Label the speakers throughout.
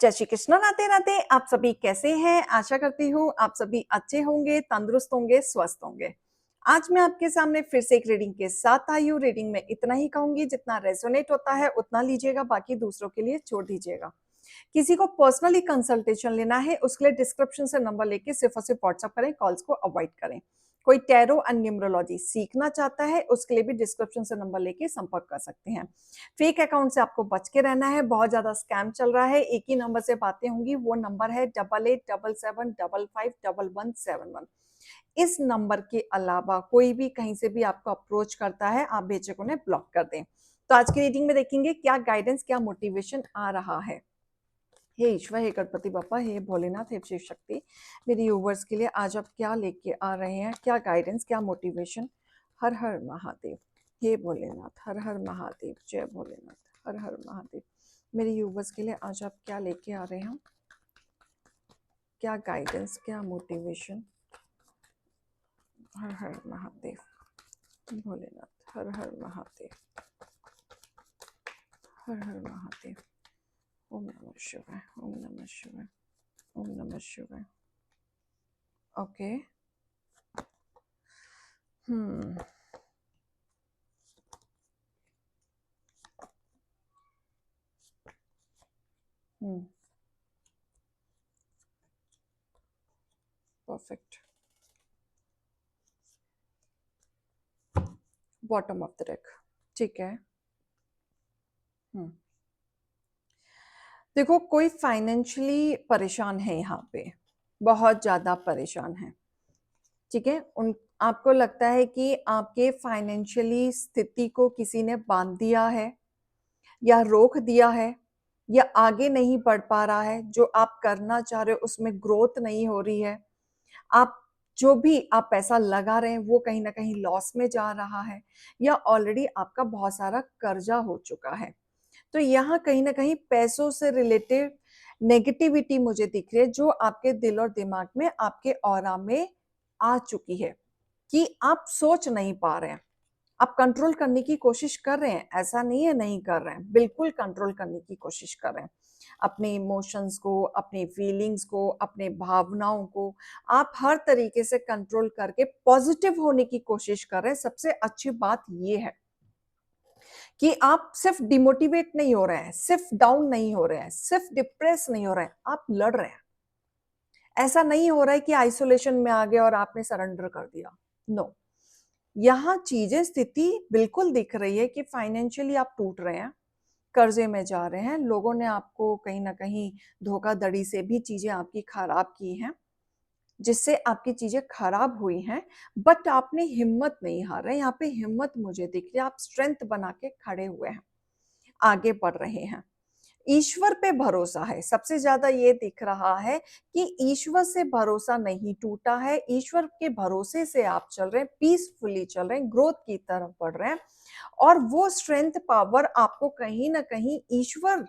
Speaker 1: जय श्री कृष्ण। राधे राधे। आप सभी कैसे हैं? आशा करती हूँ आप सभी अच्छे होंगे, तंदुरुस्त होंगे, स्वस्थ होंगे। आज मैं आपके सामने फिर से एक रीडिंग के साथ आई हूँ। रीडिंग में इतना ही कहूंगी, जितना रेजोनेट होता है उतना लीजिएगा, बाकी दूसरों के लिए छोड़ दीजिएगा। किसी को पर्सनली कंसल्टेशन लेना है उसके लिए डिस्क्रिप्शन से नंबर लेके सिर्फ और सिर्फ व्हाट्सअप करें, कॉल्स को अवॉइड करें। कोई टैरो और न्यूमरोलॉजी सीखना चाहता है उसके लिए भी डिस्क्रिप्शन से नंबर लेके संपर्क कर सकते हैं। फेक अकाउंट से आपको बच के रहना है, बहुत ज्यादा स्कैम चल रहा है। एक ही नंबर से बातें होंगी, वो नंबर है 8877755171। इस नंबर के अलावा कोई भी कहीं से भी आपको अप्रोच करता है, आप बेशक उन्हें ब्लॉक कर दें। तो आज की रीडिंग में देखेंगे क्या गाइडेंस, क्या मोटिवेशन आ रहा है। हे ईश्वर, हे गणपति बप्पा, हे भोलेनाथ, हे शिव शक्ति, मेरे व्यूवर्स के लिए आज आप क्या लेके आ रहे हैं, क्या गाइडेंस, क्या मोटिवेशन। हर हर महादेव। हे भोलेनाथ, हर हर महादेव, जय भोलेनाथ, हर हर महादेव। मेरे व्यूवर्स के लिए आज आप क्या लेके आ रहे हैं, क्या गाइडेंस, क्या मोटिवेशन। हर हर महादेव, भोलेनाथ, हर हर महादेव, हर हर महादेव। ओम नमः शिवाय, ओम नमः शिवाय, ओम नमः शिवाय। Okay. Hmm perfect. Bottom of the deck. ठीक है। देखो, कोई फाइनेंशियली परेशान है यहाँ पे, बहुत ज्यादा परेशान है। ठीक है। उन आपको लगता है कि आपके फाइनेंशियली स्थिति को किसी ने बांध दिया है या रोक दिया है या आगे नहीं बढ़ पा रहा है। जो आप करना चाह रहे हो उसमें ग्रोथ नहीं हो रही है। आप जो भी आप पैसा लगा रहे हैं वो कहीं ना कहीं लॉस में जा रहा है, या ऑलरेडी आपका बहुत सारा कर्जा हो चुका है। तो यहाँ कहीं ना कहीं पैसों से रिलेटेड नेगेटिविटी मुझे दिख रही है, जो आपके दिल और दिमाग में, आपके ऑरा में आ चुकी है कि आप सोच नहीं पा रहे हैं। आप कंट्रोल करने की कोशिश कर रहे हैं, ऐसा नहीं है नहीं कर रहे हैं, बिल्कुल कंट्रोल करने की कोशिश कर रहे हैं। अपने इमोशंस को, अपने फीलिंग्स को, अपने भावनाओं को आप हर तरीके से कंट्रोल करके पॉजिटिव होने की कोशिश कर रहे हैं। सबसे अच्छी बात यह है कि आप सिर्फ डिमोटिवेट नहीं हो रहे हैं, सिर्फ डाउन नहीं हो रहे हैं, सिर्फ डिप्रेस नहीं हो रहे हैं, आप लड़ रहे हैं। ऐसा नहीं हो रहा है कि आइसोलेशन में आ गए और आपने सरेंडर कर दिया। नो, यहाँ चीजें, स्थिति बिल्कुल दिख रही है कि फाइनेंशियली आप टूट रहे हैं, कर्जे में जा रहे हैं। लोगों ने आपको कहीं ना कहीं धोखाधड़ी से भी चीजें आपकी खराब की हैं, जिससे आपकी चीजें खराब हुई हैं। बट आपने हिम्मत नहीं हारा। यहाँ पे हिम्मत मुझे दिख रही है, आप स्ट्रेंथ बना के खड़े हुए हैं, आगे बढ़ रहे हैं। ईश्वर पे भरोसा है, सबसे ज्यादा ये दिख रहा है कि ईश्वर से भरोसा नहीं टूटा है। ईश्वर के भरोसे से आप चल रहे हैं, पीसफुली चल रहे हैं, ग्रोथ की तरफ बढ़ रहे हैं। और वो स्ट्रेंथ, पावर आपको कहीं ना कहीं ईश्वर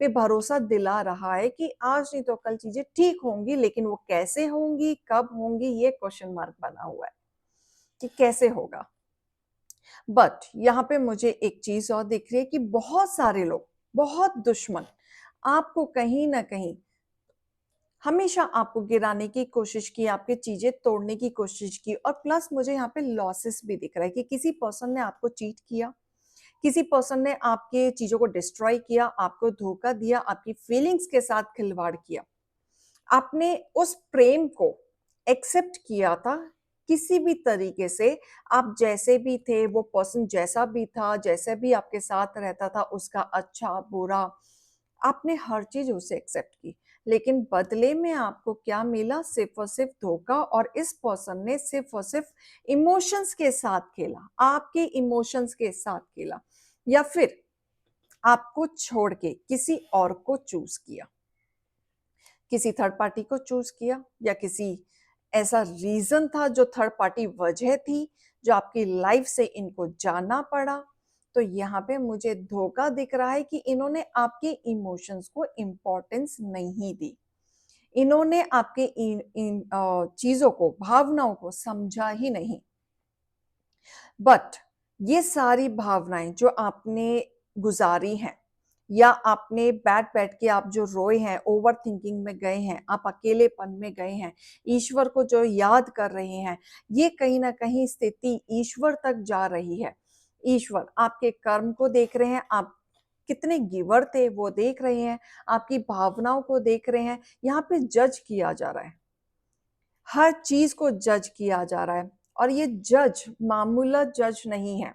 Speaker 1: पे भरोसा दिला रहा है कि आज नहीं तो कल चीजें ठीक होंगी। लेकिन वो कैसे होंगी, कब होंगी, ये क्वेश्चन मार्क बना हुआ है कि कैसे होगा। बट यहाँ पे मुझे एक चीज और दिख रही है कि बहुत सारे लोग, बहुत दुश्मन आपको कहीं ना कहीं हमेशा आपको गिराने की कोशिश की, आपकी चीजें तोड़ने की कोशिश की। और प्लस मुझे यहाँ पे लॉसेस भी दिख रहा है कि किसी पर्सन ने आपको चीट किया, किसी पर्सन ने आपके चीजों को डिस्ट्रॉय किया, आपको धोखा दिया, आपकी फीलिंग्स के साथ खिलवाड़ किया। आपने उस प्रेम को एक्सेप्ट किया था किसी भी तरीके से। आप जैसे भी थे, वो पर्सन जैसा भी था, जैसे भी आपके साथ रहता था, उसका अच्छा बुरा आपने हर चीज उसे एक्सेप्ट की। लेकिन बदले में आपको क्या मिला? सिर्फ और सिर्फ धोखा। और इस पर्सन ने सिर्फ और सिर्फ इमोशंस के साथ खेला, आपके इमोशंस के साथ खेला, या फिर आपको छोड़ के किसी और को चूज किया, किसी थर्ड पार्टी को चूज किया, या किसी ऐसा रीजन था जो थर्ड पार्टी वजह थी जो आपकी लाइफ से इनको जाना पड़ा। तो यहाँ पे मुझे धोखा दिख रहा है कि इन्होंने आपके इमोशंस को इम्पोर्टेंस नहीं दी। इन्होंने आपके इन चीजों को, भावनाओं को समझा ही नहीं। बट ये सारी भावनाएं जो आपने गुजारी हैं, या आपने बैठ बैठ के आप जो रोए हैं, ओवर थिंकिंग में गए हैं, आप अकेलेपन में गए हैं, ईश्वर को जो याद कर रहे हैं, ये कहीं ना कहीं स्थिति ईश्वर तक जा रही है। ईश्वर आपके कर्म को देख रहे हैं, आप कितने गिवर थे वो देख रहे हैं, आपकी भावनाओं को देख रहे हैं। यहाँ पे जज किया जा रहा है, हर चीज को जज किया जा रहा है, और ये जज मामूला जज नहीं है,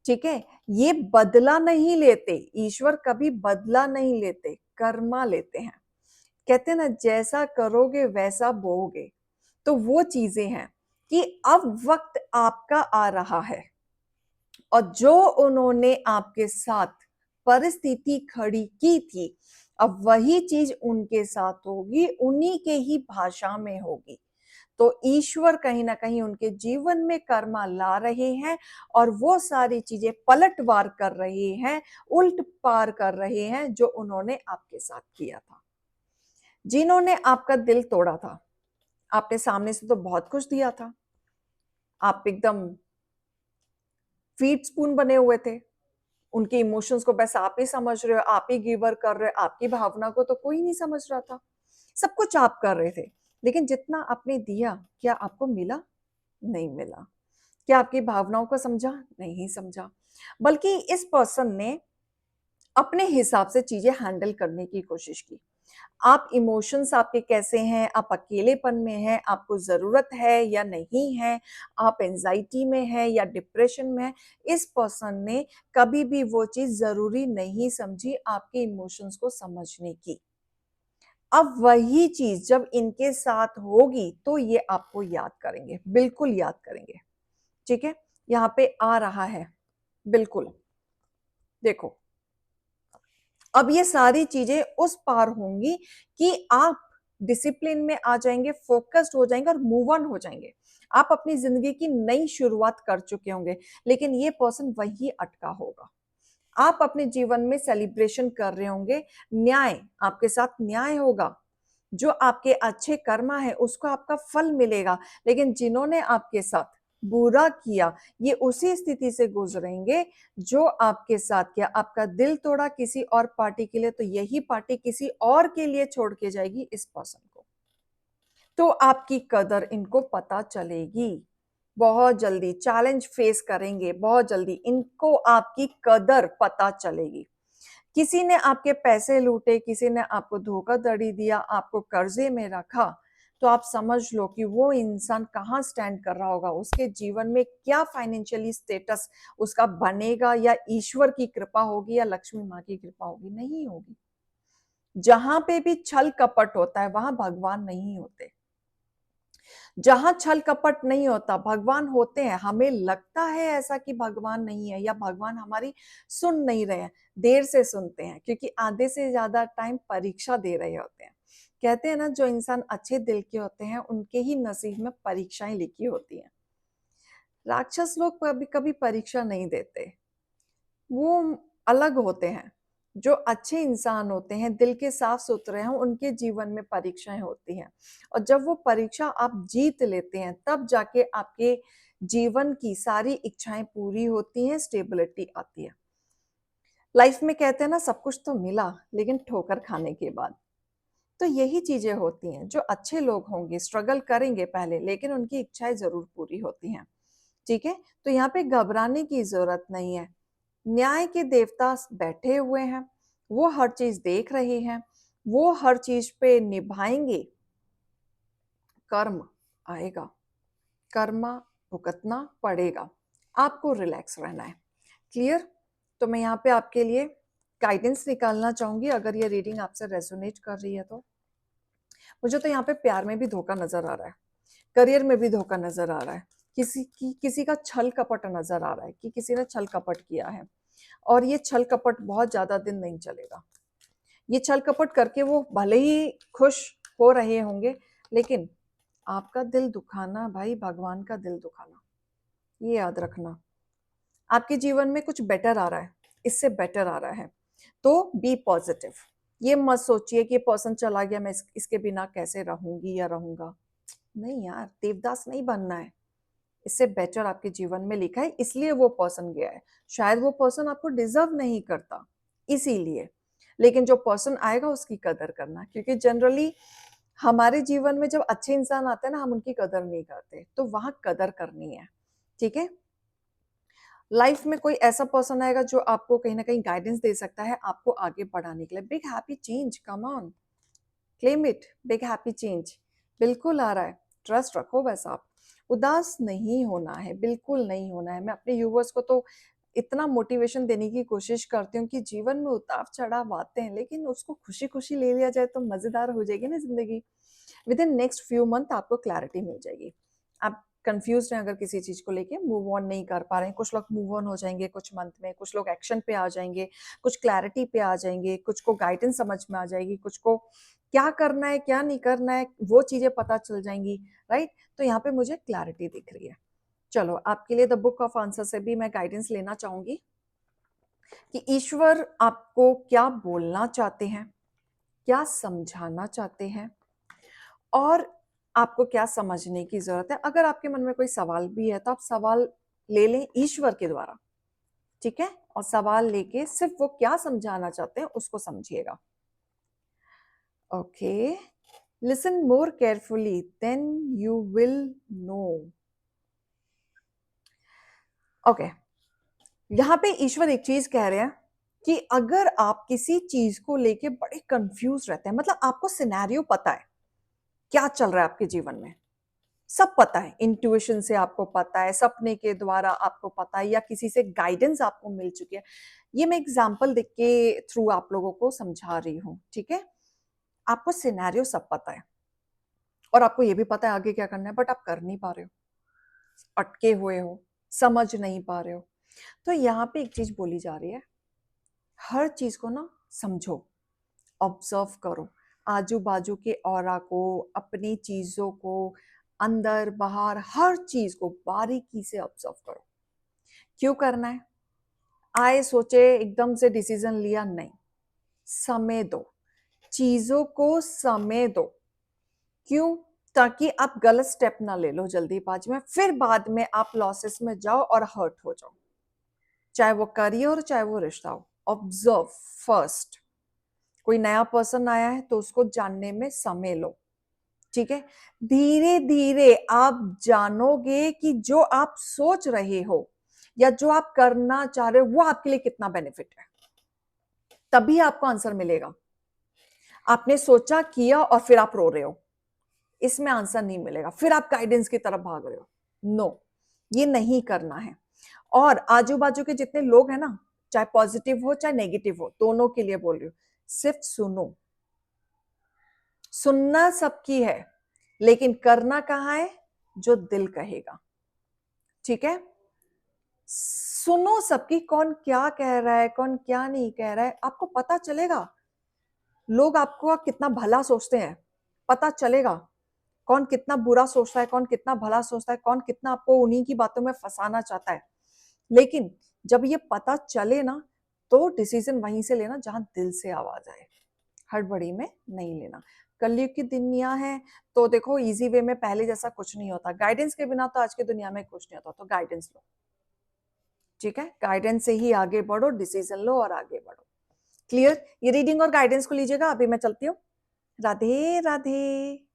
Speaker 1: ठीक है। ये बदला नहीं लेते, ईश्वर कभी बदला नहीं लेते, कर्मा लेते हैं। कहते हैं ना, जैसा करोगे वैसा बोओगे। तो वो चीजें हैं कि अब वक्त आपका आ रहा है, और जो उन्होंने आपके साथ परिस्थिति खड़ी की थी, अब वही चीज उनके साथ होगी, उन्हीं के ही भाषा में होगी। तो ईश्वर कहीं ना कहीं उनके जीवन में कर्मा ला रहे हैं, और वो सारी चीजें पलटवार कर रहे हैं, उल्ट पार कर रहे हैं, जो उन्होंने आपके साथ किया था। जिन्होंने आपका दिल तोड़ा था, आपने सामने से तो बहुत कुछ दिया था, आप एकदम फीड स्पून बने हुए थे, उनके इमोशंस को बस आप ही समझ रहे हो, आप ही गिवर कर रहे हो, आपकी भावना को तो कोई नहीं समझ रहा था। सब कुछ आप कर रहे थे, लेकिन जितना आपने दिया, क्या आपको मिला? नहीं मिला। क्या आपकी भावनाओं को समझा? नहीं समझा। बल्कि इस पर्सन ने अपने हिसाब से चीजें हैंडल करने की कोशिश की। आप इमोशंस आपके कैसे हैं, आप अकेलेपन में हैं, आपको जरूरत है या नहीं है, आप एंजाइटी में है या डिप्रेशन में है, इस पर्सन ने कभी भी वो चीज जरूरी नहीं समझी आपके इमोशंस को समझने की। अब वही चीज जब इनके साथ होगी तो ये आपको याद करेंगे, बिल्कुल याद करेंगे, ठीक है। यहाँ पे आ रहा है, बिल्कुल। देखो, अब ये सारी चीजें उस पार होंगी कि आप डिसिप्लिन में आ जाएंगे, फोकस्ड हो जाएंगे और मूव ऑन हो जाएंगे। आप अपनी जिंदगी की नई शुरुआत कर चुके होंगे, लेकिन ये पर्सन वही अटका होगा। आप अपने जीवन में सेलिब्रेशन कर रहे होंगे, न्याय आपके साथ न्याय होगा, जो आपके अच्छे कर्मा है उसको आपका फल मिलेगा। लेकिन जिन्होंने आपके साथ बुरा किया, ये उसी स्थिति से गुजरेंगे जो आपके साथ किया। आपका दिल तोड़ा किसी और पार्टी के लिए, तो यही पार्टी किसी और के लिए छोड़ के जाएगी इस पर्सन को। तो आपकी कदर इनको पता चलेगी, बहुत जल्दी चैलेंज फेस करेंगे, बहुत जल्दी इनको आपकी कदर पता चलेगी। किसी ने आपके पैसे लूटे, किसी ने आपको धोखाधड़ी दिया, आपको कर्जे में रखा, तो आप समझ लो कि वो इंसान कहाँ स्टैंड कर रहा होगा, उसके जीवन में क्या फाइनेंशियली स्टेटस उसका बनेगा, या ईश्वर की कृपा होगी या लक्ष्मी माँ की कृपा होगी? नहीं होगी। जहां पे भी छल कपट होता है वहां भगवान नहीं होते। जहां छल कपट नहीं होता भगवान होते हैं। हमें लगता है ऐसा कि भगवान नहीं है या भगवान हमारी सुन नहीं रहे हैं, देर से सुनते हैं, क्योंकि आधे से ज्यादा टाइम परीक्षा दे रहे होते हैं। कहते हैं ना, जो इंसान अच्छे दिल के होते हैं उनके ही नसीब में परीक्षाएं लिखी होती हैं। राक्षस लोग कभी कभी परीक्षा नहीं देते, वो अलग होते हैं। जो अच्छे इंसान होते हैं, दिल के साफ सुथरे हैं, उनके जीवन में परीक्षाएं होती हैं, और जब वो परीक्षा आप जीत लेते हैं तब जाके आपके जीवन की सारी इच्छाएं पूरी होती हैं, स्टेबिलिटी आती है। लाइफ में कहते हैं ना, सब कुछ तो मिला लेकिन ठोकर खाने के बाद। तो यही चीजें होती हैं। जो अच्छे लोग होंगे स्ट्रगल करेंगे पहले, लेकिन उनकी इच्छाएं जरूर पूरी होती हैं, ठीक है। तो यहाँ पे घबराने की जरूरत नहीं है। न्याय के देवता बैठे हुए हैं, वो हर चीज देख रहे हैं, वो हर चीज पे निभाएंगे। कर्म आएगा, कर्मा भुगतना पड़ेगा, आपको रिलैक्स रहना है। क्लियर? तो मैं यहाँ पे आपके लिए गाइडेंस निकालना चाहूंगी, अगर ये रीडिंग आपसे रेजोनेट कर रही है तो। मुझे तो यहाँ पे प्यार में भी धोखा नजर आ रहा है, करियर में भी धोखा नजर आ रहा है, किसी का छल कपट नजर आ रहा है कि किसी ने छल कपट किया है, और ये छल कपट बहुत ज्यादा दिन नहीं चलेगा। ये छल कपट करके वो भले ही खुश हो रहे होंगे, लेकिन आपका दिल दुखाना भाई, भगवान का दिल दुखाना, ये याद रखना। आपके जीवन में कुछ बेटर आ रहा है, इससे बेटर आ रहा है, तो बी पॉजिटिव। ये मत सोचिए कि पर्सन चला गया, मैं इसके बिना कैसे रहूंगी या रहूंगा। नहीं यार, देवदास नहीं बनना है। इससे बेटर आपके जीवन में लिखा है, इसलिए वो पर्सन गया है। शायद वो पर्सन आपको डिजर्व नहीं करता, इसीलिए। लेकिन जो पर्सन आएगा उसकी कदर करना, क्योंकि जनरली हमारे जीवन में जब अच्छे इंसान आते हैं ना, हम उनकी कदर नहीं करते, तो वहां कदर करनी है। ठीक है, लाइफ में कोई ऐसा पर्सन आएगा जो आपको कहीं ना कहीं गाइडेंस दे सकता है आपको आगे बढ़ाने के लिए। Big happy change, come on, claim it, big happy change बिल्कुल आ रहा है, ट्रस्ट रखो। बस आप उदास नहीं होना है, बिल्कुल नहीं होना है। मैं अपने यूवर्स को तो इतना मोटिवेशन देने की कोशिश करती हूँ कि जीवन में उतार चढ़ाव आते हैं, लेकिन उसको खुशी खुशी ले लिया जाए तो मजेदार हो जाएगी ना जिंदगी। With in next few month आपको क्लैरिटी मिल जाएगी। आप कंफ्यूज हैं अगर किसी चीज को लेके, मूव ऑन नहीं कर पा रहे हैं, कुछ लोग मूव ऑन हो जाएंगे कुछ मंथ में, कुछ लोग एक्शन पे आ जाएंगे, कुछ क्लैरिटी पे आ जाएंगे, कुछ को गाइडेंस समझ में आ जाएगी, कुछ को क्या करना है क्या नहीं करना है वो चीजें पता चल जाएंगी। राइट, तो यहाँ पे मुझे क्लैरिटी दिख रही है। चलो, आपके लिए द बुक ऑफ आंसर से भी मैं गाइडेंस लेना चाहूंगी कि ईश्वर आपको क्या बोलना चाहते हैं, क्या समझाना चाहते हैं, और आपको क्या समझने की जरूरत है। अगर आपके मन में कोई सवाल भी है तो आप सवाल ले लें ईश्वर के द्वारा, ठीक है, और सवाल लेके सिर्फ वो क्या समझाना चाहते हैं उसको समझिएगा। Okay, listen more carefully then you will know. Okay, यहां पे ईश्वर एक चीज कह रहे हैं कि अगर आप किसी चीज को लेके बड़े कंफ्यूज रहते हैं, मतलब आपको सिनेरियो पता है क्या चल रहा है आपके जीवन में, सब पता है, इंट्यूशन से आपको पता है, सपने के द्वारा आपको पता है, या किसी से गाइडेंस आपको मिल चुकी है। ये मैं एग्जांपल देख के थ्रू आप लोगों को समझा रही हूं, ठीक है। आपको सिनेरियो सब पता है और आपको ये भी पता है आगे क्या करना है, बट आप कर नहीं पा रहे हो, अटके हुए हो, समझ नहीं पा रहे हो। तो यहाँ पे एक चीज बोली जा रही है, हर चीज को ना समझो, ऑब्जर्व करो, आजू बाजू के ऑरा को, अपनी चीजों को, अंदर बाहर हर चीज को बारीकी से ऑब्जर्व करो। क्यों करना है? आए सोचे एकदम से डिसीजन लिया नहीं, समय दो, चीजों को समय दो। क्यों? ताकि आप गलत स्टेप ना ले लो जल्दीबाजी में, फिर बाद में आप लॉसेस में जाओ और हर्ट हो जाओ, चाहे वो करियर हो चाहे वो रिश्ता हो। ऑब्जर्व फर्स्ट, कोई नया पर्सन आया है तो उसको जानने में समय लो, ठीक है। धीरे धीरे आप जानोगे कि जो आप सोच रहे हो या जो आप करना चाह रहे हो वो आपके लिए कितना बेनिफिट है, तभी आपको आंसर मिलेगा। आपने सोचा किया और फिर आप रो रहे हो, इसमें आंसर नहीं मिलेगा, फिर आप गाइडेंस की तरफ भाग रहे हो। नो, ये नहीं करना है। और आजू बाजू के जितने लोग हैं ना, चाहे पॉजिटिव हो चाहे नेगेटिव हो, दोनों के लिए बोल रही हूं, सिर्फ सुनो। सुनना सबकी है, लेकिन करना कहाँ है? जो दिल कहेगा, ठीक है। सुनो सबकी, कौन क्या कह रहा है कौन क्या नहीं कह रहा है, आपको पता चलेगा। लोग आपको कितना भला सोचते हैं, पता चलेगा। कौन कितना बुरा सोचता है, कौन कितना भला सोचता है, कौन कितना आपको उन्हीं की बातों में फंसाना चाहता है। लेकिन जब ये पता चले ना, तो डिसीजन वहीं से लेना जहां दिल से आवाज आए, हड़बड़ी में नहीं लेना। कलयुग की दुनिया है तो देखो, इजी वे में पहले जैसा कुछ नहीं होता, गाइडेंस के बिना तो आज की दुनिया में कुछ नहीं होता, तो गाइडेंस लो, ठीक है। गाइडेंस से ही आगे बढ़ो, डिसीजन लो और आगे बढ़ो। क्लियर? ये रीडिंग और गाइडेंस को लीजिएगा, अभी मैं चलती हूँ। राधे राधे।